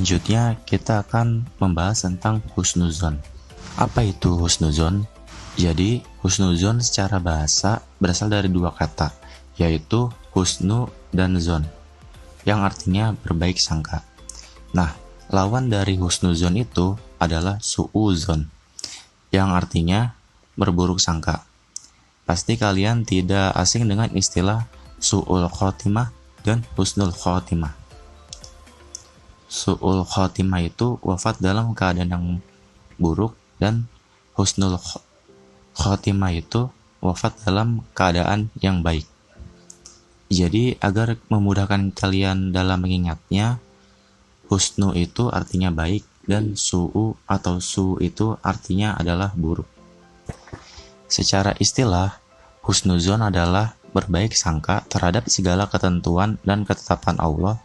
Selanjutnya kita akan membahas tentang husnuzon. Apa itu husnuzon? Jadi husnuzon secara bahasa berasal dari dua kata, yaitu husnu dan zon, yang artinya berbaik sangka. Nah, lawan dari husnuzon itu adalah su'uzon, yang artinya berburuk sangka. Pasti kalian tidak asing dengan istilah su'ul khotimah dan husnul khotimah. Su'ul khotimah itu wafat dalam keadaan yang buruk, dan husnul khotimah itu wafat dalam keadaan yang baik. Jadi agar memudahkan kalian dalam mengingatnya, husnu itu artinya baik dan su'u atau su itu artinya adalah buruk. Secara istilah, husnuzon adalah berbaik sangka terhadap segala ketentuan dan ketetapan Allah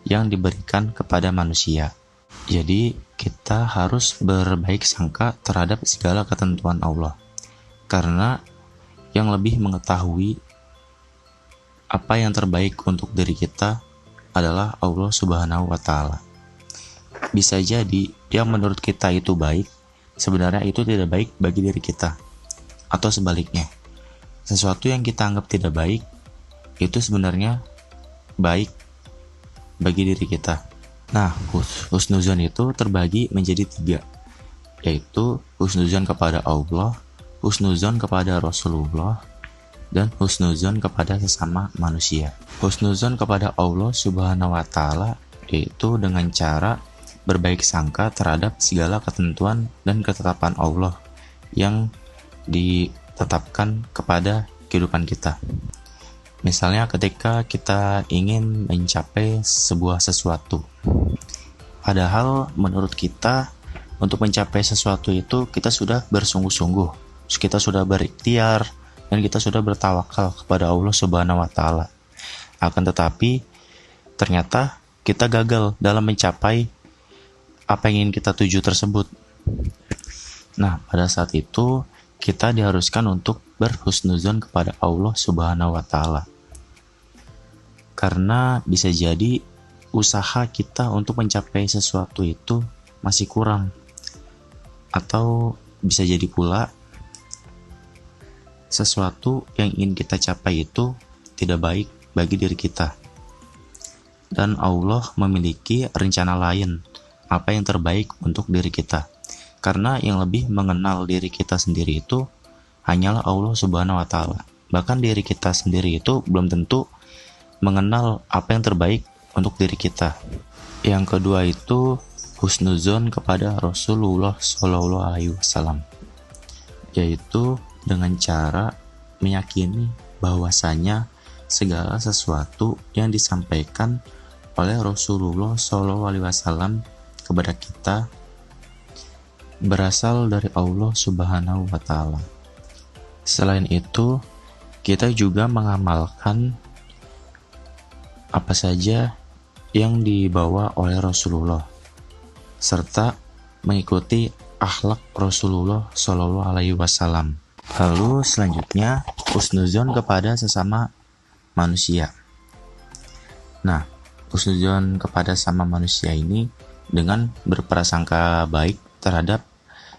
yang diberikan kepada manusia. Jadi kita harus berbaik sangka terhadap segala ketentuan Allah, karena yang lebih mengetahui apa yang terbaik untuk diri kita adalah Allah Subhanahu wa Ta'ala. Bisa jadi yang menurut kita itu baik, sebenarnya itu tidak baik bagi diri kita, atau sebaliknya, sesuatu yang kita anggap tidak baik itu sebenarnya baik bagi diri kita. Nah, husnuzon itu terbagi menjadi 3, yaitu husnuzon kepada Allah, husnuzon kepada Rasulullah, dan husnuzon kepada sesama manusia. Husnuzon kepada Allah Subhanahu wa Ta'ala yaitu dengan cara berbaik sangka terhadap segala ketentuan dan ketetapan Allah yang ditetapkan kepada kehidupan kita. Misalnya ketika kita ingin mencapai sebuah sesuatu, padahal menurut kita untuk mencapai sesuatu itu kita sudah bersungguh-sungguh, kita sudah berikhtiar, dan kita sudah bertawakal kepada Allah Subhanahu wa Ta'ala. Akan tetapi ternyata kita gagal dalam mencapai apa yang ingin kita tuju tersebut. Nah, pada saat itu kita diharuskan untuk berhusnuzon kepada Allah Subhanahu wa Ta'ala. Karena bisa jadi usaha kita untuk mencapai sesuatu itu masih kurang. Atau bisa jadi pula sesuatu yang ingin kita capai itu tidak baik bagi diri kita. Dan Allah memiliki rencana lain, apa yang terbaik untuk diri kita. Karena yang lebih mengenal diri kita sendiri itu hanyalah Allah Subhanahu wa Ta'ala. Bahkan diri kita sendiri itu belum tentu mengenal apa yang terbaik untuk diri kita. Yang kedua itu husnuzon kepada Rasulullah Shallallahu Alaihi Wasallam, yaitu dengan cara meyakini bahwasanya segala sesuatu yang disampaikan oleh Rasulullah Shallallahu Alaihi Wasallam kepada kita berasal dari Allah Subhanahu wa Ta'ala. Selain itu, kita juga mengamalkan apa saja yang dibawa oleh Rasulullah, serta mengikuti akhlak Rasulullah Shallallahu Alaihi Wasallam. Lalu selanjutnya, husnuzon kepada sesama manusia. Nah, husnuzon kepada sesama manusia ini dengan berprasangka baik terhadap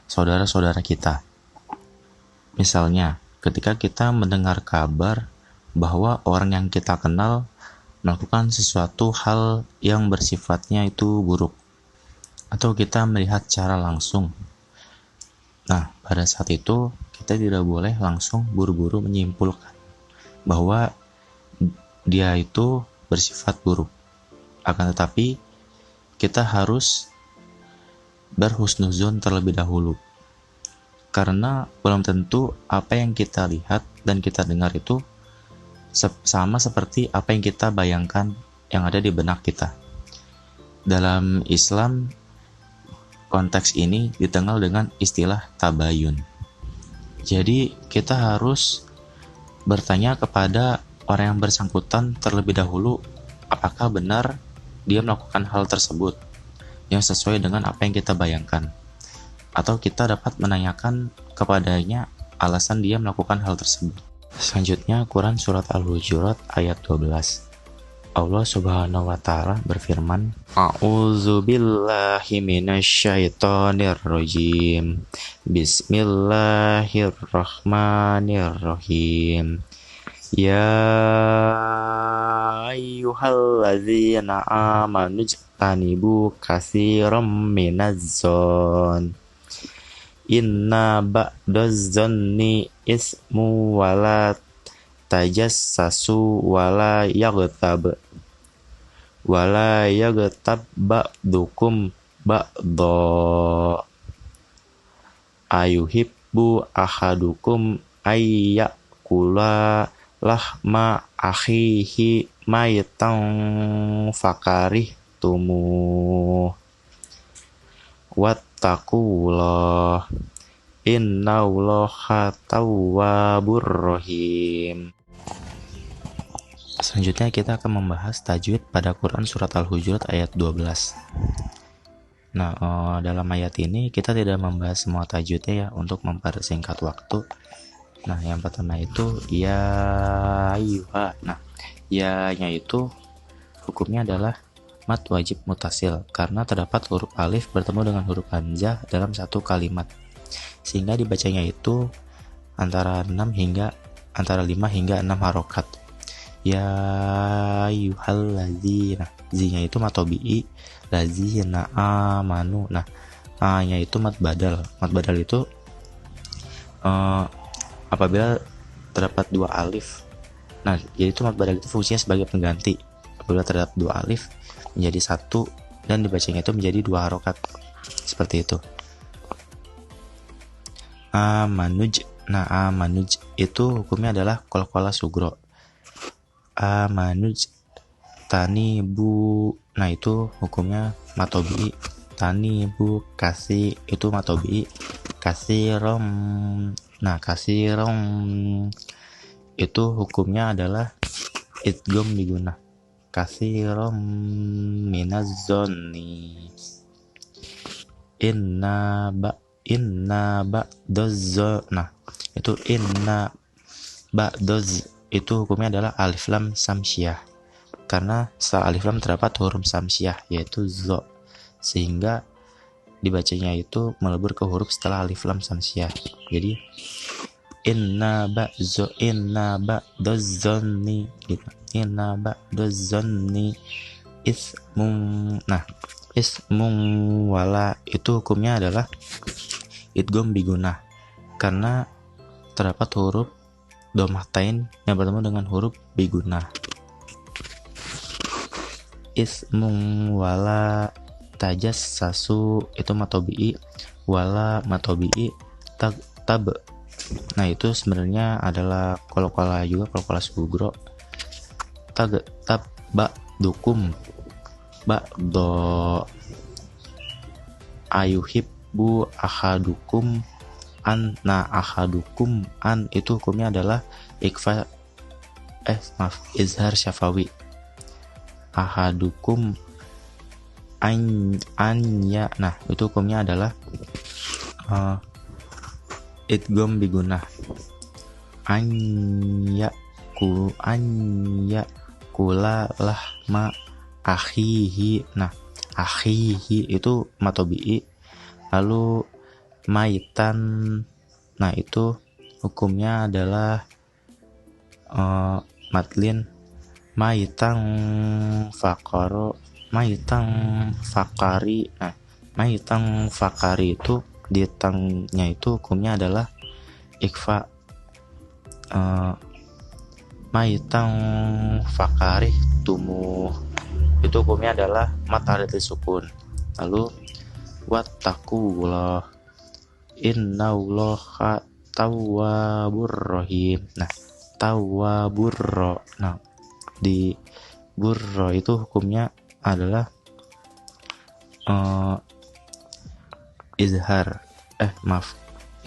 saudara-saudara kita. Misalnya, ketika kita mendengar kabar bahwa orang yang kita kenal melakukan sesuatu hal yang bersifatnya itu buruk, atau kita melihat secara langsung. Nah, pada saat itu kita tidak boleh langsung buru-buru menyimpulkan bahwa dia itu bersifat buruk. Akan tetapi kita harus berhusnuzon terlebih dahulu, karena belum tentu apa yang kita lihat dan kita dengar itu sama seperti apa yang kita bayangkan yang ada di benak kita. Dalam Islam, konteks ini dikenal dengan istilah tabayun. Jadi kita harus bertanya kepada orang yang bersangkutan terlebih dahulu apakah benar dia melakukan hal tersebut yang sesuai dengan apa yang kita bayangkan, atau kita dapat menanyakan kepadanya alasan dia melakukan hal tersebut. Selanjutnya, Quran Surat Al-Hujurat ayat 12. Allah Subhanahu wa taala berfirman, A'udzubillahi minasyaitonirrajim. Bismillahirrahmanirrahim. Ya ayyuhalladzina amanu jtanibu katsiran minazzon. Inna ba'daz-zanni ismu wala tajassasu wala yaghtab ba'dukum ba'dha ayuhibbu ahadukum ayyakula lahma akhihi maitan fakarihtumu wattaqullah innallaha tawwabur rahim. Selanjutnya kita akan membahas tajwid pada Quran surat Al-Hujurat ayat 12. Nah, dalam ayat ini kita tidak membahas semua tajwidnya ya, untuk mempersingkat waktu. Nah, yang pertama itu ya ayyuha. Nah, ya-nya itu hukumnya adalah mad wajib mutasil karena terdapat huruf alif bertemu dengan huruf hamzah dalam satu kalimat, sehingga dibacanya itu antara 5 hingga 6 harokat. Ya ayyuhalladzina, zi-nya itu mad tabi'i, ladzina amanu. Nah, a-nya itu mad badal. Mad badal itu apabila terdapat 2 alif. Nah, jadi itu mad badal itu fungsinya sebagai pengganti. Apabila terdapat 2 alif menjadi 1 dan dibacanya itu menjadi 2 harokat. Seperti itu. Amanuj. Nah, amanuj itu hukumnya adalah qalqalah sugro. Amanuj tanibu. Nah, itu hukumnya matobi. Tanibu kasih itu matobi. Kasirom. Nah, kasirom itu hukumnya adalah idgham diguna. Kasirom minazzonni. Inna ba'daz. Nah, itu inna ba'daz itu hukumnya adalah alif lam samsiah, karena setelah alif lam terdapat huruf samsiah yaitu zo, sehingga dibacanya itu melebur ke huruf setelah alif lam samsiah. Jadi inna ba'daz-zanni gitu. Inna ba'daz-zanni ismum. Nah, ismum wala itu hukumnya adalah idgham bigunah karena terdapat huruf domahtain yang bertemu dengan huruf bigunah. Ismum wala tajassasu itu matobi'i, wala matobi'i tab. Nah, itu sebenarnya adalah qalqalah juga, qalqalah sugro. Tab ba'dukum ba'dha ayuhibbu ahadukum an. Nah, ahadukum an itu hukumnya adalah izhar syafawi. Ahadukum anya. Nah, itu hukumnya adalah idgham bigunah. Anya kula lahma akhihi. Nah, akhihi itu matobi'i, lalu maitan. Nah, itu hukumnya adalah madlin. Maitang fakari. Nah, maitang fakari itu di tangnya itu hukumnya adalah ikfa. Maitang fakari tumuh itu hukumnya adalah matahari sukun. Lalu wattaqullah innallaha tawwabur rahim. Nah, tawwabur. Nah, di burro itu hukumnya adalah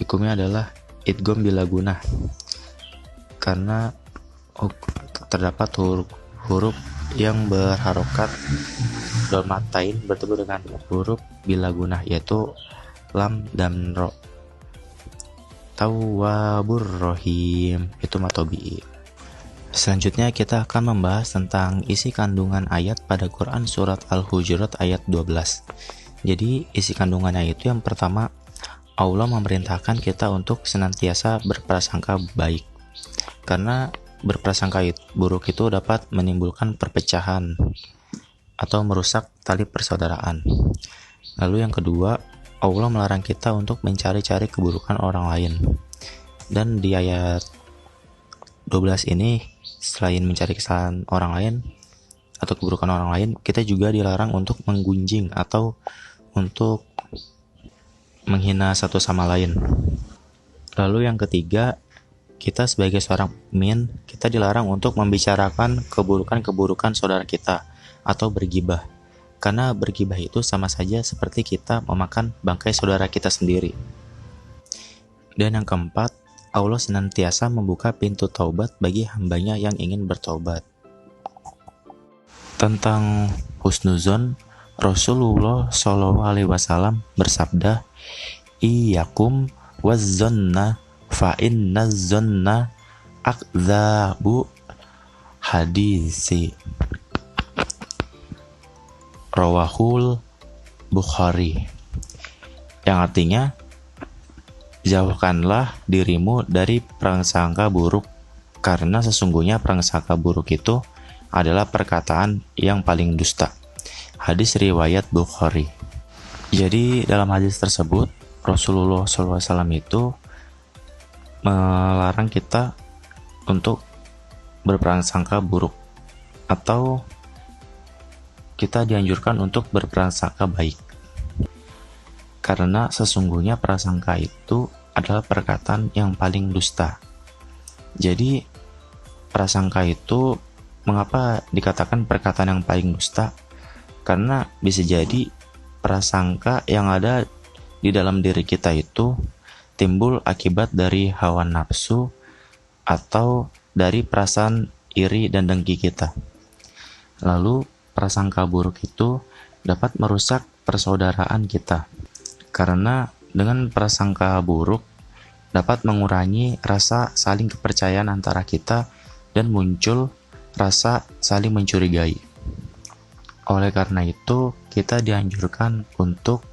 hukumnya adalah idgham bila gunah karena terdapat huruf yang berharokat domatain bertemu dengan huruf bila gunah yaitu lam dan ro. Tawwabur rahim itu matobi. Selanjutnya kita akan membahas tentang isi kandungan ayat pada Quran surat Al-Hujurat ayat 12. Jadi isi kandungannya itu yang pertama, Allah memerintahkan kita untuk senantiasa berprasangka baik. Karena berprasangka buruk itu dapat menimbulkan perpecahan atau merusak tali persaudaraan. Lalu yang kedua, Allah melarang kita untuk mencari-cari keburukan orang lain. Dan di ayat 12 ini, selain mencari kesalahan orang lain atau keburukan orang lain, kita juga dilarang untuk menggunjing atau untuk menghina satu sama lain. Lalu yang ketiga, kita sebagai seorang mukmin, kita dilarang untuk membicarakan keburukan-keburukan saudara kita atau bergibah. Karena bergibah itu sama saja seperti kita memakan bangkai saudara kita sendiri. Dan yang keempat, Allah senantiasa membuka pintu taubat bagi hambanya yang ingin bertaubat. Tentang husnuzon, Rasulullah SAW bersabda, "Iyyakum wazzonna fa inna zonna akdzabu hadisi." Rawahul Bukhari. Yang artinya, jauhkanlah dirimu dari prasangka buruk, karena sesungguhnya prasangka buruk itu adalah perkataan yang paling dusta. Hadis riwayat Bukhari. Jadi dalam hadis tersebut, Rasulullah SAW itu melarang kita untuk berprasangka buruk, atau kita dianjurkan untuk berprasangka baik. Karena sesungguhnya prasangka itu adalah perkataan yang paling dusta. Jadi prasangka itu mengapa dikatakan perkataan yang paling dusta? Karena bisa jadi prasangka yang ada di dalam diri kita itu timbul akibat dari hawa nafsu atau dari perasaan iri dan dengki kita. Lalu prasangka buruk itu dapat merusak persaudaraan kita. Karena dengan prasangka buruk dapat mengurangi rasa saling kepercayaan antara kita dan muncul rasa saling mencurigai. Oleh karena itu, kita dianjurkan untuk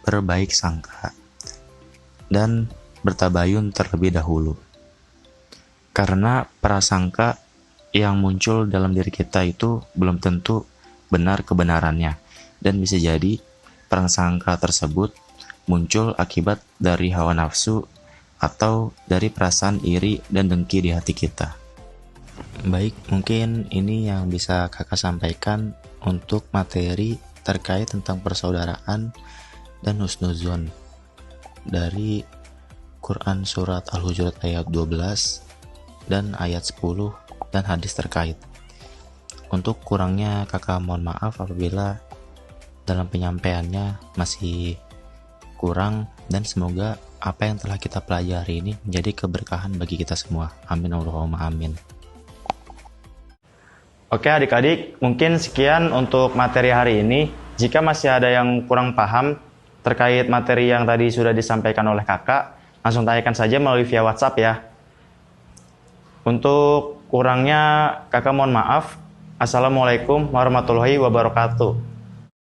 berbaik sangka dan bertabayun terlebih dahulu. Karena prasangka yang muncul dalam diri kita itu belum tentu benar kebenarannya, dan bisa jadi prasangka tersebut muncul akibat dari hawa nafsu atau dari perasaan iri dan dengki di hati kita. Baik, mungkin ini yang bisa kakak sampaikan untuk materi terkait tentang persaudaraan dan husnuzon dari Quran surat Al-Hujurat ayat 12 dan ayat 10 dan hadis terkait. Untuk kurangnya kakak mohon maaf apabila dalam penyampaiannya masih kurang, dan semoga apa yang telah kita pelajari ini menjadi keberkahan bagi kita semua. Amin Allahumma amin. Oke adik-adik, mungkin sekian untuk materi hari ini. Jika masih ada yang kurang paham terkait materi yang tadi sudah disampaikan oleh kakak, langsung tanyakan saja melalui via WhatsApp ya. Untuk kurangnya kakak mohon maaf. Assalamualaikum warahmatullahi wabarakatuh.